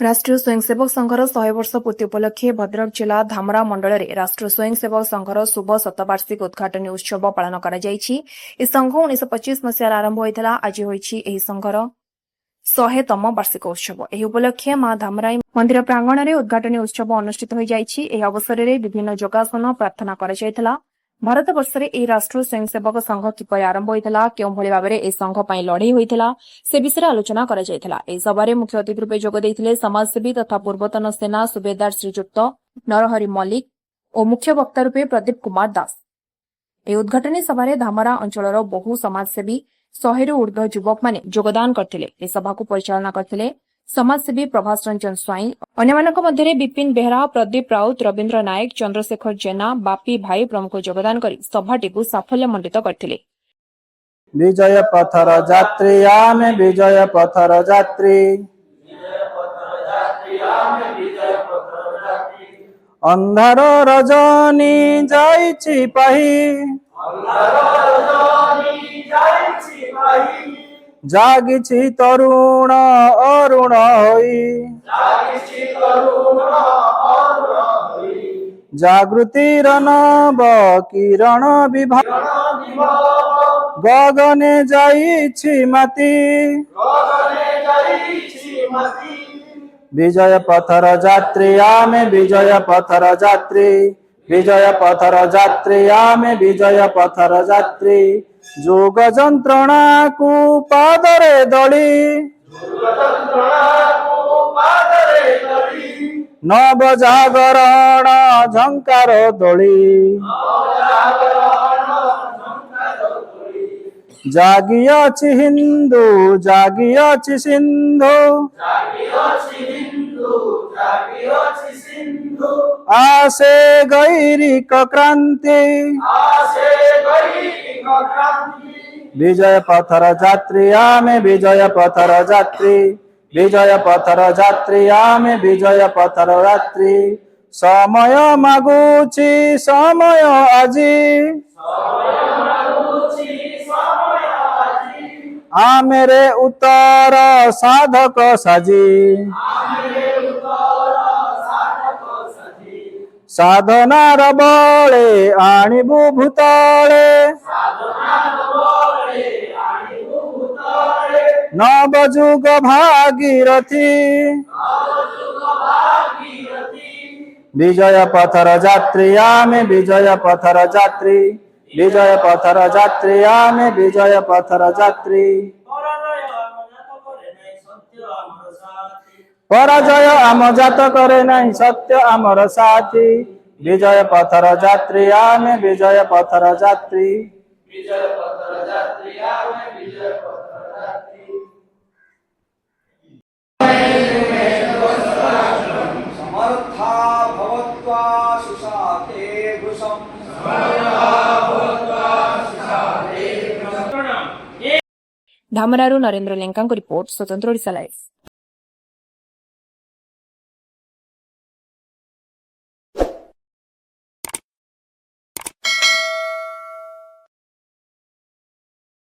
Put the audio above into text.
राष्ट्रीय स्वयंसेवक संघर 100 वर्ष पूर्ति उपलक्षे भद्रक जिला धामरा मंडल में राष्ट्रीय स्वयंसेवक संघर शुभ शतवार्षिक उद्घाटन उत्सव पालन कर संघ 1925 मसीह आरंभ होता। आज होई संघर 100तम वार्षिक उत्सव। यह उपलक्षे मां धामराई मंदिर प्रांगण में उद्घाटन उत्सव अनुष्ठित हो जाइछि। एही अवसर में विभिन्न योगासन प्रार्थना कर भारत वर्ष में राष्ट्रीय स्वयंसेवक संघ किपर आरंभ होता, क्यों भली भाव में संघ पर लड़ई होता से विषय आलोचना कर सभा मुख्य अतिथि रूपे जोगदेइथिले समाजसेवी तथा पूर्वतन सेना सुबेदार श्रीजुक्त नरहरि मल्लिक और मुख्य वक्ता रूपे प्रदीप कुमार दास। यह उद्घाटनी सभा धामरा अंचल बहु समाजसेवी 100 रु ऊर्ध्व युवक माने योगदान करथिले। सभा को परिचालना करथिले समाजसेवी प्रभास रंजन स्वाई। अन्यमानक मध्यरे विपिन बेहरा, प्रदीप राउत, रवीन्द्र नायक, चंद्रशेखर जेना, बापी भाई प्रमुख योगदान करी सभाटी को साफल्यमंडित करथिले। विजय पथर यात्री आमे विजय पथर यात्री, अंधार रजनी जाइछि पाही, जागिछि तरुण अरुण होई, जागृतिर नव किरण विभा गगने जाइछि माती, विजय पथर यात्री आमे विजय पथर यात्री, विजय पथर यात्री आमे विजय पथर यात्री, जोग जंत्रणा को पादरे दली, नव जागरण झंकार दोली, जागियाछि हिंदू जागियाछि सिंधु, आसे गैरिक क्रांति, विजय पथर यात्री आमे विजय पथर यात्री, विजय पथर यात्री आमे विजय पथर यात्री, समय मागुछि समय आजी, आमेरे उत्तर साधक साजी, साधनार बळे आणिबु भूतळे, नवजुग भागीरथी, विजय पथर यात्री आमे विजय पथर यात्री, विजय पथर यात्री आमे विजय पथर यात्री, पराजय आम जात करे नहीं सत्य आमर साथी, विजय पथर यात्री आमे विजय पथर यात्री, विजय पथर यात्री आमे विजय पथर यात्री। समर्था भवत्वा सुशाते भूषम्, धामरारू नरेंद्र लेंका रिपोर्ट स्वतंत्र ओडिशा लाइव।